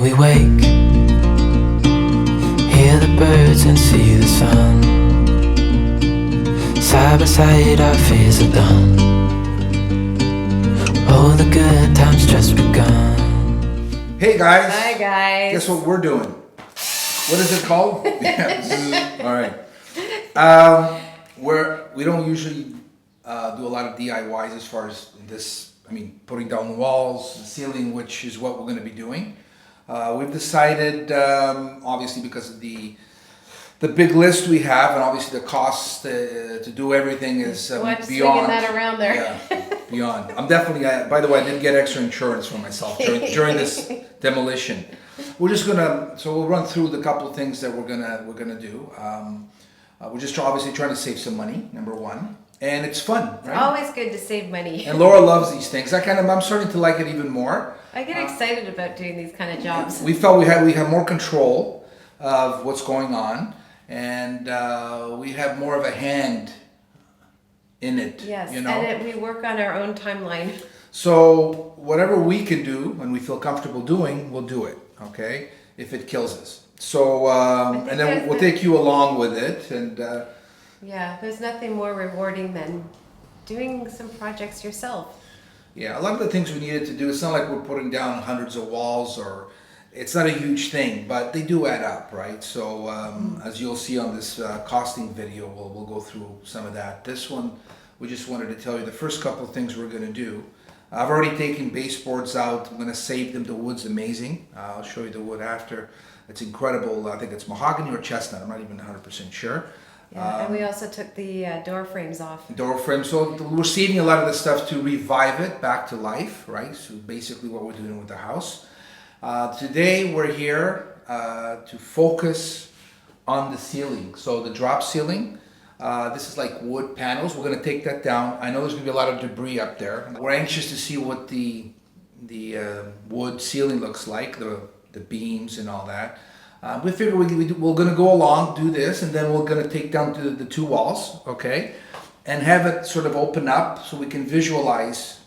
we wake, hear the birds and see the sun. Side by side our fears are done. Oh, the good times just begun. Hey guys. Hi guys. Guess what we're doing? What is it called? Yeah. All right. We don't usually do a lot of DIYs as far as this. I mean, putting down the walls, the ceiling, which is what we're going to be doing. We've decided, obviously, because of the big list we have, and obviously the cost to do everything is beyond. Swinging that around there. Yeah, beyond. I'm definitely. By the way, I did get extra insurance for myself during this demolition. We're just gonna. So we'll run through the couple of things that we're gonna do. We're just obviously trying to save some money. Number one. And it's fun, right? Always good to save money. And Laura loves these things. I'm starting to like it even more. I get excited about doing these kind of jobs. We felt we have more control of what's going on, and we have more of a hand in it. Yes, you know? and we work on our own timeline. So whatever we can do and we feel comfortable doing, we'll do it. Okay, if it kills us. So and then we'll take you along with it and. Yeah, there's nothing more rewarding than doing some projects yourself. Yeah, a lot of the things we needed to do, it's not like we're putting down hundreds of walls or it's not a huge thing, but they do add up, right? So as you'll see on this costing video, we'll go through some of that. This one, we just wanted to tell you the first couple of things we're going to do. I've already taken baseboards out. I'm going to save them. The wood's amazing. I'll show you the wood after. It's incredible. I think it's mahogany or chestnut. I'm not even 100% sure. Yeah, and we also took the door frames off. Door frames. So we're saving a lot of the stuff to revive it back to life, right? So basically what we're doing with the house. Today we're here to focus on the ceiling. So the drop ceiling, this is like wood panels. We're going to take that down. I know there's going to be a lot of debris up there. We're anxious to see what the wood ceiling looks like, the beams and all that. We figure we're going to go along, do this, and then we're going to take down to the two walls, okay? And have it sort of open up so we can visualize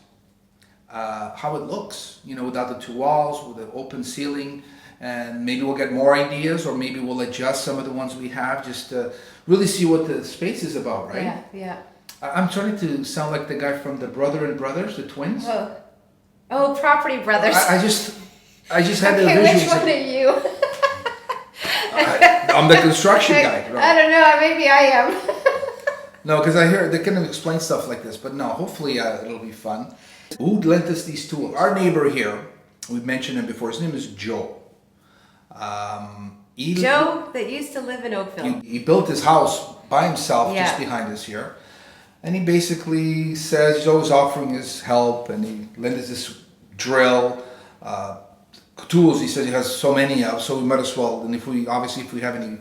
how it looks, you know, without the two walls, with the open ceiling. And maybe we'll get more ideas, or maybe we'll adjust some of the ones we have just to really see what the space is about, right? Yeah, yeah. I'm starting to sound like the guy from the Brother and Brothers, the twins. Oh, Property Brothers. I just had the Okay, visuals. which one are you? I'm the construction guy. Right? I don't know, maybe I am. No, because I hear they can explain stuff like this, but no, hopefully it'll be fun. Who lent us these tools? Our neighbor here, we've mentioned him before, his name is Joe. Joe that used to live in Oakville. He built his house by himself just Yeah. behind us here. And he basically says he's always offering his help, and he lent us this drill, tools. He says he has so many of, so we might as well. And if we have any,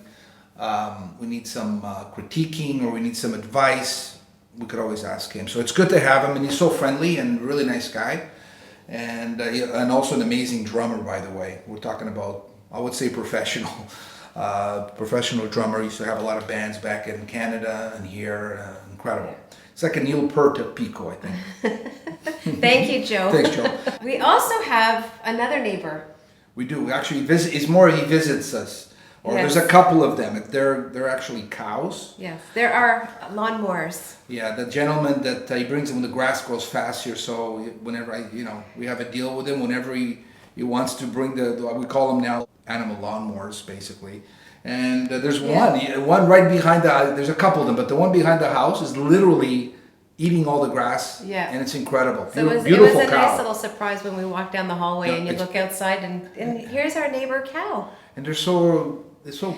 we need some critiquing or we need some advice, we could always ask him. So it's good to have him, and he's so friendly and really nice guy, and also an amazing drummer, by the way. We're talking about, I would say, professional drummer. He used to have a lot of bands back in Canada and here. Incredible. It's like a Neil Peart of Pico, I think. Thank you, Joe. Thanks, Joe. We also have another neighbor. We do. We actually visit. It's more he visits us, or Yes. there's a couple of them. They're actually cows. Yes, there are lawnmowers. Yeah, the gentleman that he brings them when the grass grows fast here. So whenever we have a deal with him. Whenever he wants to bring we call them now animal lawnmowers, basically. And there's one right behind there's a couple of them, but the one behind the house is literally eating all the grass. Yeah. And it's incredible. So it was a nice little surprise when we walked down the hallway and you look outside and here's our neighbor cow. And it's so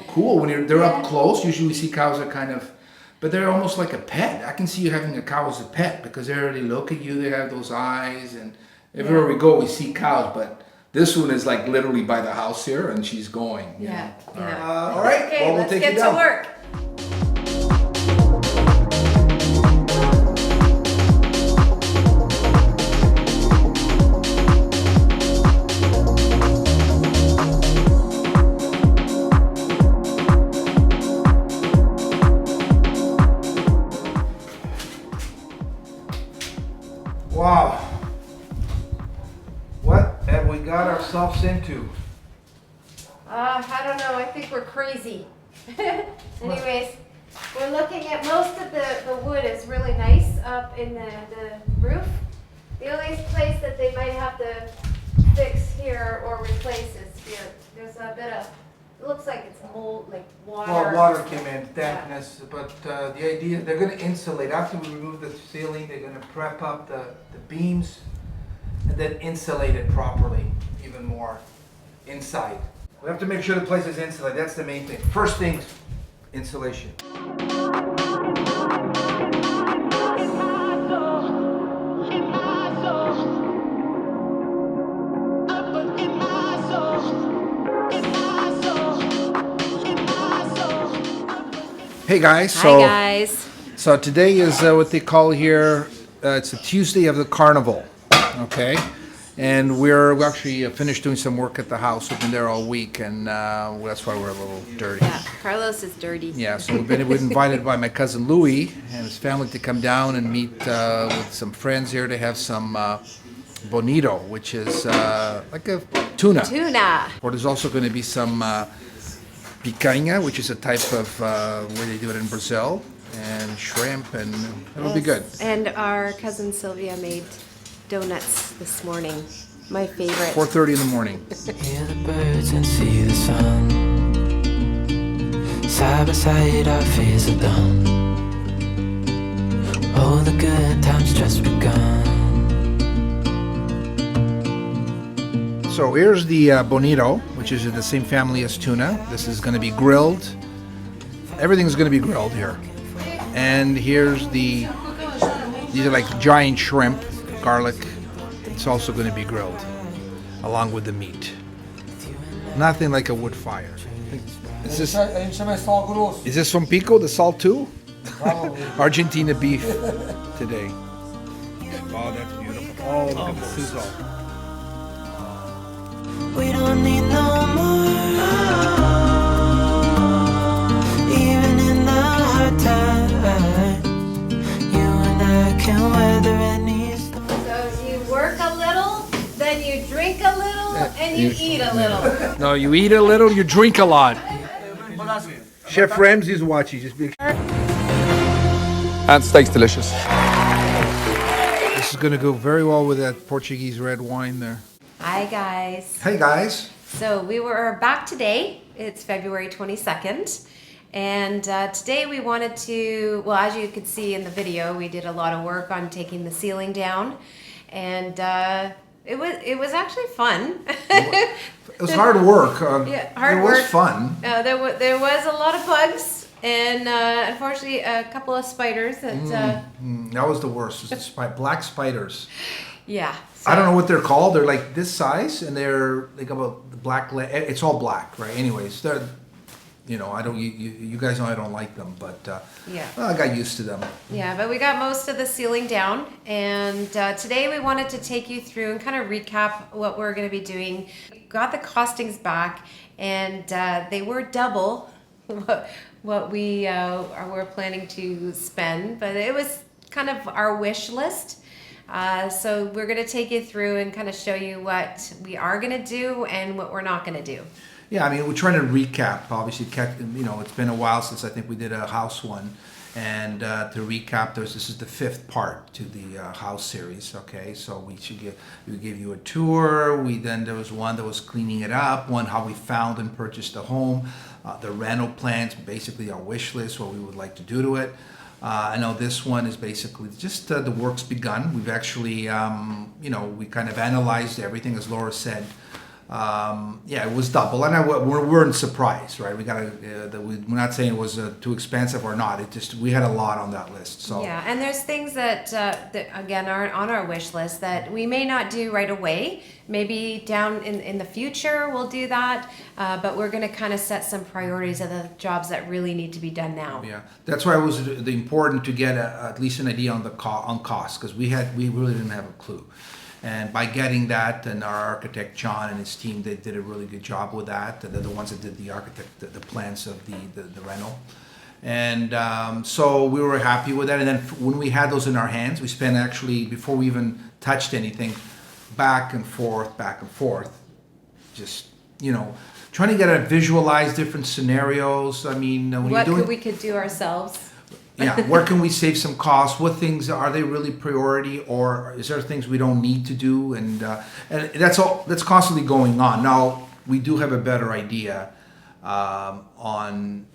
cool when they're up close. Usually we see cows are kind of, but they're almost like a pet. I can see you having a cow as a pet because they already look at you. They have those eyes, and everywhere we go we see cows, but this one is like literally by the house here, and she's going. Yeah. All right. Okay, well, we'll let's take get you down. to work. Wow. What have we got ourselves into? I don't know. I think we're crazy. Anyways, we're looking at most of the wood is really nice up in the roof. The only place that they might have to fix here or replace is here. There's a bit of, it looks like it's mold, like water. Well, water came in, dampness, but the idea, they're gonna insulate. After we remove the ceiling, they're gonna prep up the beams and then insulate it properly, even more inside. We have to make sure the place is insulated. That's the main thing. First thing, insulation. Hey guys, Hi guys. So today is what they call here, it's a Tuesday of the carnival, okay? And we actually finished doing some work at the house. We've been there all week, and that's why we're a little dirty. Yeah, Carlos is dirty. Yeah, so we've been invited by my cousin Louie and his family to come down and meet with some friends here to have some bonito, which is like a tuna. Tuna. Or there's also going to be some picanha, which is a type of where they do it in Brazil, and shrimp, and it'll be good. And our cousin Sylvia made donuts this morning. My favorite. 4:30 in the morning. Hear the birds and see the sun. Side by side our fears are done. All the good times just begun. So here's the bonito, which is in the same family as tuna. This is going to be grilled. Everything's going to be grilled here. And here's these are like giant shrimp, garlic. It's also going to be grilled along with the meat. Nothing like a wood fire. Is this from Pico, the salt too? Argentina beef today. Oh, that's beautiful. Oh, look at the sizzle. We don't need no more. Even in the hard times, you and I can weather any storm. So you work a little, then you drink a little, and you eat a little. No, you eat a little, you drink a lot. Chef Ramsay's watching. Just be. And steak's delicious. This is going to go very well with that Portuguese red wine there. Hi guys. Hey guys. So we were back today. It's February 22nd. And today we wanted to, well, as you could see in the video, we did a lot of work on taking the ceiling down. And it was actually fun. It was hard work. Yeah, hard it was work. fun. There was a lot of bugs and unfortunately a couple of spiders that... That was the worst. It was black spiders. Yeah. I don't know what they're called. They're like this size, and they're like about the black. It's all black, right? Anyways, they're, I don't. You guys know I don't like them, but Yeah. well, I got used to them. Yeah, but we got most of the ceiling down, and today we wanted to take you through and kind of recap what we're going to be doing. Got the costings back, and they were double what we were planning to spend, but it was kind of our wish list. So we're going to take you through and kind of show you what we are going to do and what we're not going to do. Yeah, I mean, we're trying to recap. Obviously, it's been a while since I think we did a house one. And to recap, this is the 5th part to the house series. Okay, so we gave you a tour. There was one that was cleaning it up. One how we found and purchased the home, the RENO plans, basically our wish list, what we would like to do to it. I know this one is basically just the work's begun. We've actually, we kind of analyzed everything, as Laura said. It was double, and we weren't surprised, right? We're not saying it was too expensive or not. We had a lot on that list. So yeah, and there's things that again aren't on our wish list that we may not do right away. Maybe down in the future we'll do that, but we're going to kind of set some priorities of the jobs that really need to be done now. Yeah, that's why it was important to get at least an idea on cost, because we really didn't have a clue. And by getting that, and our architect John and his team, they did a really good job with that. They're the ones that did the plans of the rental. And so we were happy with that. And then when we had those in our hands, we spent actually, before we even touched anything, back and forth, just, trying to get to visualize different scenarios. I mean, when What you're doing, we could do ourselves. yeah, where can we save some costs? What things are they really priority, or is there things we don't need to do? And that's all. That's constantly going on. Now we do have a better idea on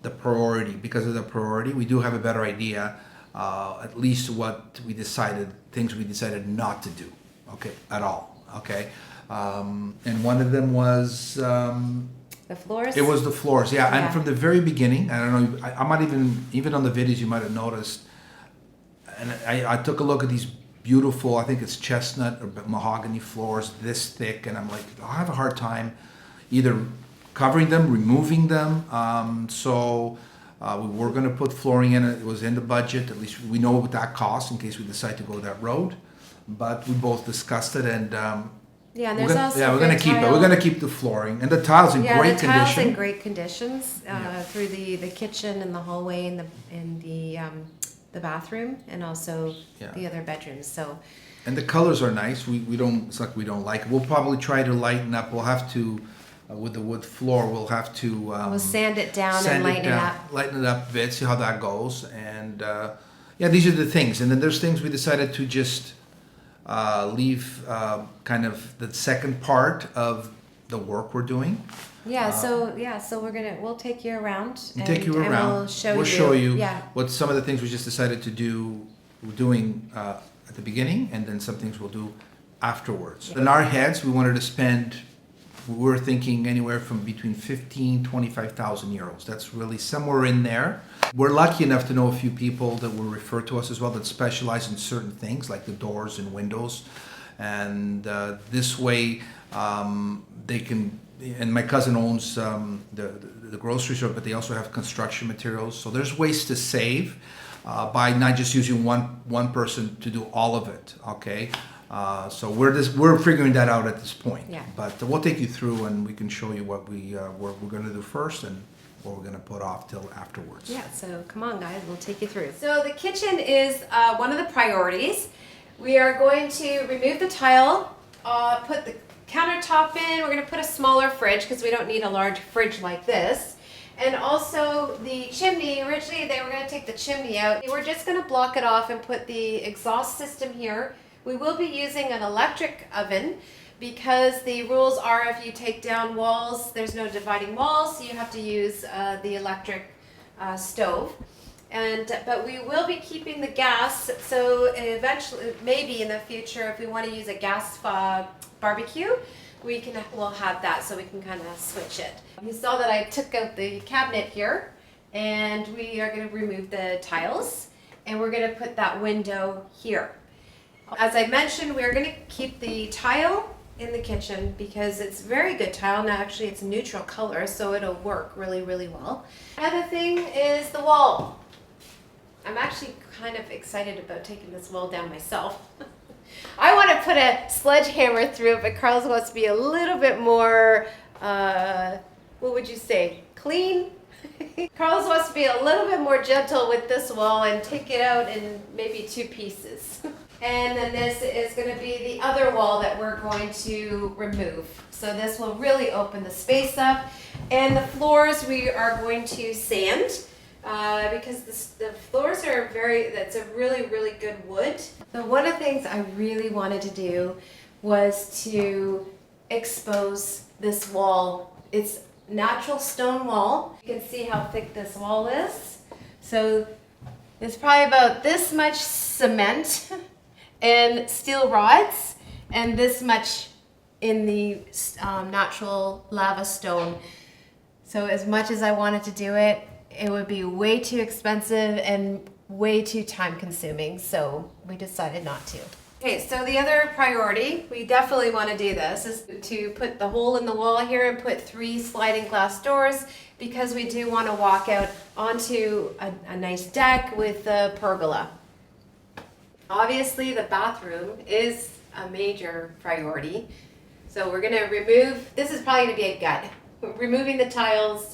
the priority. Because of the priority, we do have a better idea, at least what we decided, things we decided not to do. Okay, at all. Okay, and one of them was. The floors? It was the floors, yeah. Yeah. And from the very beginning, I don't know, I might even on the videos you might have noticed, and I took a look at these beautiful, I think it's chestnut or mahogany floors this thick, and I'm like, I have a hard time either covering them, removing them. So we were going to put flooring in it. It was in the budget. At least we know what that costs in case we decide to go that road. But we both discussed it, and Yeah, and we're there's gonna, also yeah, we're gonna good keep it. tile. We're gonna keep the flooring and the tiles in Yeah, great the tiles condition. in great conditions through the kitchen and the hallway and the bathroom and also Yeah. the other bedrooms. So And the colors are nice. We don't. It's like we don't like it. We'll probably try to lighten up. We'll have to with the wood floor. We'll have to we'll sand it down sand and lighten it down, up. lighten it up a bit. See how that goes. And yeah, these are the things. And then there's things we decided to just leave kind of the second part of the work we're doing. Yeah, so we'll take you around. We'll take you around. And we'll show you Yeah. what some of the things we just decided to do. We're doing at the beginning, and then some things we'll do afterwards. In our heads, we wanted to spend. We were thinking anywhere from between 15,000 25,000 euros. That's really somewhere in there. We're lucky enough to know a few people that will refer to us as well that specialize in certain things like the doors and windows, and this way they can. And my cousin owns the grocery store, but they also have construction materials. So there's ways to save by not just using one person to do all of it. Okay, so we're figuring that out at this point. Yeah. But we'll take you through, and we can show you what we're going to do first and what we're going to put off till afterwards. Yeah, so come on guys, we'll take you through. So the kitchen is one of the priorities. We are going to remove the tile, put the countertop in. We're going to put a smaller fridge because we don't need a large fridge like this. And also the chimney, originally they were going to take the chimney out. We're just going to block it off and put the exhaust system here. We will be using an electric oven because the rules are if you take down walls, there's no dividing walls, so you have to use the electric stove. But we will be keeping the gas, so eventually, maybe in the future, if we want to use a gas barbecue, we'll have that, so we can kind of switch it. You saw that I took out the cabinet here, and we are going to remove the tiles, and we're going to put that window here. As I mentioned, we're going to keep the tile in the kitchen because it's very good tile, and actually it's neutral color, so it'll work really, really well. Another thing is the wall. I'm actually kind of excited about taking this wall down myself. I want to put a sledgehammer through it, but Carlos wants to be a little bit more, what would you say, clean? Carlos wants to be a little bit more gentle with this wall and take it out in maybe 2 pieces. And then this is going to be the other wall that we're going to remove. So this will really open the space up. And the floors we are going to sand. Because the floors are that's a really, really good wood. So one of the things I really wanted to do was to expose this wall. It's natural stone wall. You can see how thick this wall is. So it's probably about this much cement and steel rods and this much in the natural lava stone. So as much as I wanted to do it, it would be way too expensive and way too time consuming, so we decided not to. Okay, so the other priority, we definitely want to do this, is to put the hole in the wall here and put 3 sliding glass doors because we do want to walk out onto a nice deck with a pergola. Obviously the bathroom is a major priority, so we're going to remove, this is probably going to be a gut, removing the tiles,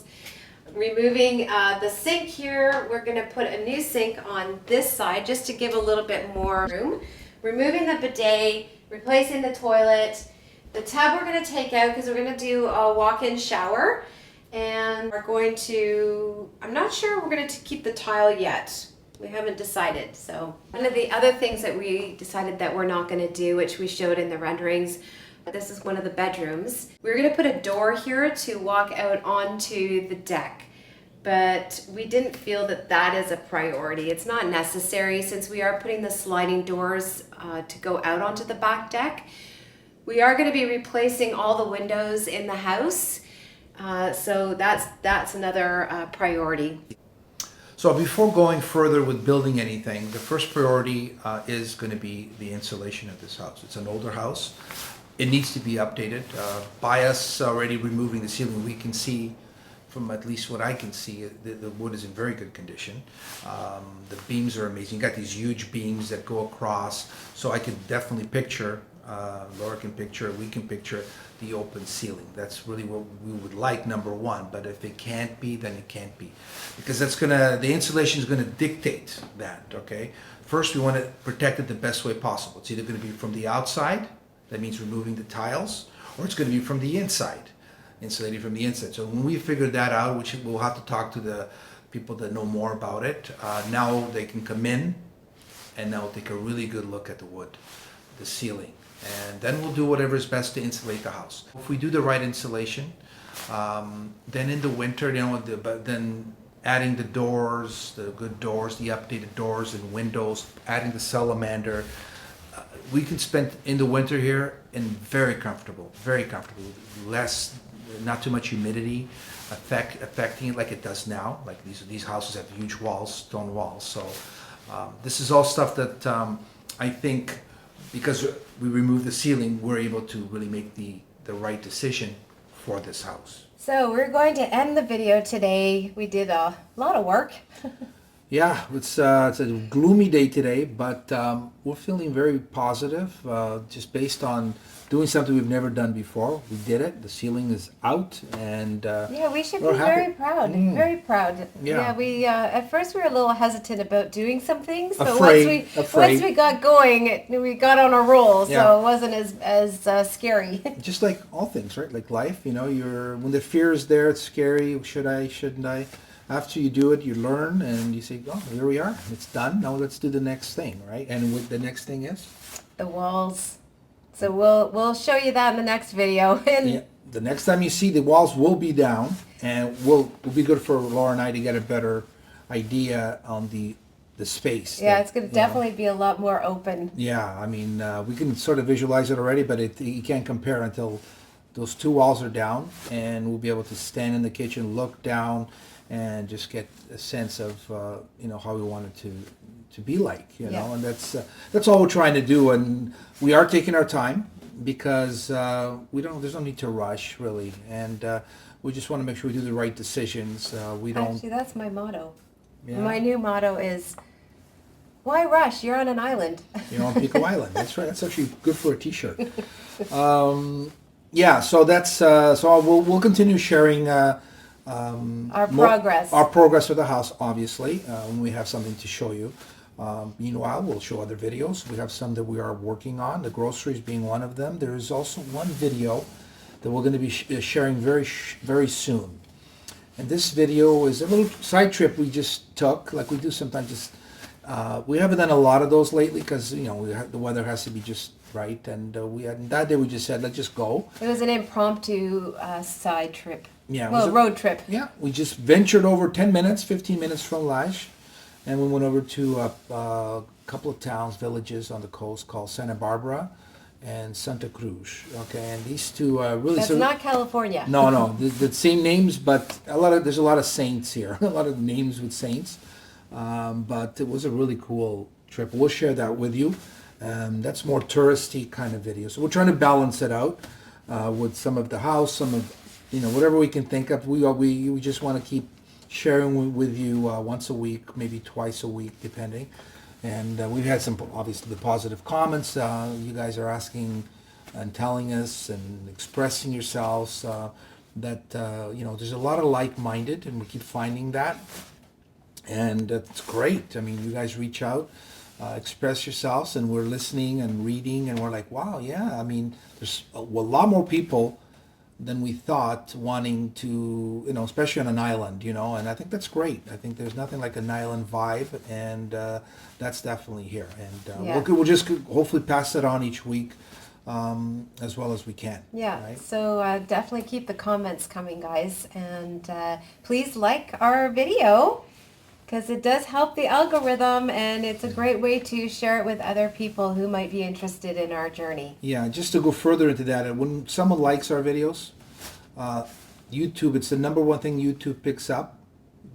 removing the sink here. We're going to put a new sink on this side just to give a little bit more room. Removing the bidet, replacing the toilet, The tub we're going to take out because we're going to do a walk-in shower, and we're going to, I'm not sure we're going to keep the tile yet. We haven't decided. So one of the other things that we decided that we're not going to do, which we showed in the renderings, this is one of the bedrooms. We're going to put a door here to walk out onto the deck, but we didn't feel that that is a priority. It's not necessary since we are putting the sliding doors to go out onto the back deck. We are going to be replacing all the windows in the house, so that's another priority. So before going further with building anything, the first priority is going to be the insulation of this house. It's an older house. It needs to be updated. By us already removing the ceiling, we can see, from at least what I can see, the wood is in very good condition. The beams are amazing. You got these huge beams that go across, so I can definitely picture, Laura can picture, we can picture the open ceiling. That's really what we would like, number one. But if it can't be, then it can't be, because the insulation is gonna dictate that. Okay. First, we want to protect it the best way possible. It's either going to be from the outside. That means removing the tiles, or it's going to be from the inside, insulating from the inside. So when we figure that out, which we'll have to talk to the people that know more about it, now they can come in and now take a really good look at the wood, the ceiling, and then we'll do whatever is best to insulate the house. If we do the right insulation, then in the winter, then adding the doors, the good doors, the updated doors and windows, adding the salamander. We can spend in the winter here and very comfortable, less, not too much humidity affecting it like it does now. Like these houses have huge walls, stone walls. So this is all stuff that I think, because we removed the ceiling, we're able to really make the right decision for this house. So we're going to end the video today. We did a lot of work. Yeah, it's a gloomy day today, but we're feeling very positive, just based on doing something we've never done before. We did it. The ceiling is out, and yeah, we should be we're happy. very proud. Very proud. Yeah. We at first we were a little hesitant about doing some things, but Afraid. once we got going, we got on a roll, so Yeah. it wasn't as scary. Just like all things, right? Like life, when the fear is there, it's scary. Should I? Shouldn't I? After you do it, you learn, and you say, "Oh, here we are. It's done. Now let's do the next thing, right?" And what the next thing is? The walls. So we'll show you that in the next video. And Yeah, the next time you see, the walls will be down, and will be good for Laura and I to get a better idea on the space. yeah, it's going to definitely be a lot more open. Yeah, I mean, we can sort of visualize it already, but you can't compare until those two walls are down, and we'll be able to stand in the kitchen, look down, and just get a sense of how we want it to be like, Yeah. and that's all we're trying to do, and we are taking our time because there's no need to rush really, and we just want to make sure we do the right decisions. We don't. Actually, that's my motto. Yeah. My new motto is, why rush? You're on an island. You're on Pico Island. That's right. That's actually good for a T-shirt. Yeah. So that's so we'll continue sharing. Our progress. Our progress with the house, obviously, when we have something to show you. Meanwhile, we'll show other videos. We have some that we are working on, the groceries being one of them. There is also one video that we're going to be sharing very soon. And this video is a little side trip we just took, like we do sometimes. We haven't done a lot of those lately because, the weather has to be just right. And that day we just said, let's just go. It was an impromptu side trip. Yeah, Well, road trip. Yeah, we just ventured over 15 minutes from Laje, and we went over to a couple of towns, villages on the coast called Santa Barbara and Santa Cruz. Okay, and these two really. That's not California. No, the same names, but there's a lot of saints here, a lot of names with saints. But it was a really cool trip. We'll share that with you. That's more touristy kind of video. So we're trying to balance it out with some of the house, some of whatever we can think of. We just want to keep sharing with you once a week, maybe twice a week, depending. And we've had some, obviously, the positive comments. You guys are asking and telling us and expressing yourselves that there's a lot of like-minded, and we keep finding that. And it's great. I mean, you guys reach out. express yourselves, and we're listening and reading, and we're like, wow, yeah. I mean, there's a lot more people than we thought wanting to, especially on an island, and I think that's great. I think there's nothing like an island vibe, and that's definitely here. And we'll just hopefully pass that on each week as well as we can. Yeah, right? so definitely keep the comments coming, guys, and please like our video, because it does help the algorithm, and it's a great way to share it with other people who might be interested in our journey. Yeah, just to go further into that, when someone likes our videos, YouTube, it's the number one thing YouTube picks up.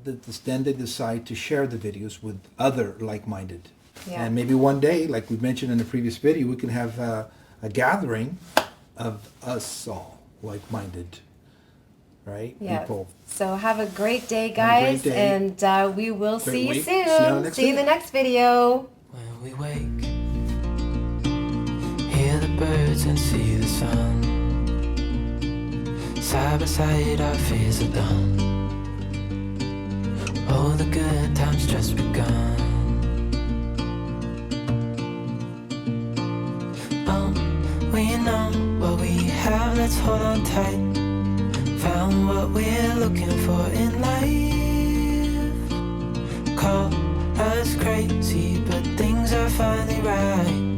Then they decide to share the videos with other like-minded. Yeah. And maybe one day, like we mentioned in the previous video, we can have a gathering of us all like-minded, right? Yeah. People. So have a great day, Have a guys, great day. and we will Great see you week. soon. See you on the next See you in the video. next video. When we wake, hear the birds and see the sun. Side by side our fears are done. All the good times just begun. We know what we have, let's hold on tight. Found what we're looking for in life. Call us crazy, but things are finally right.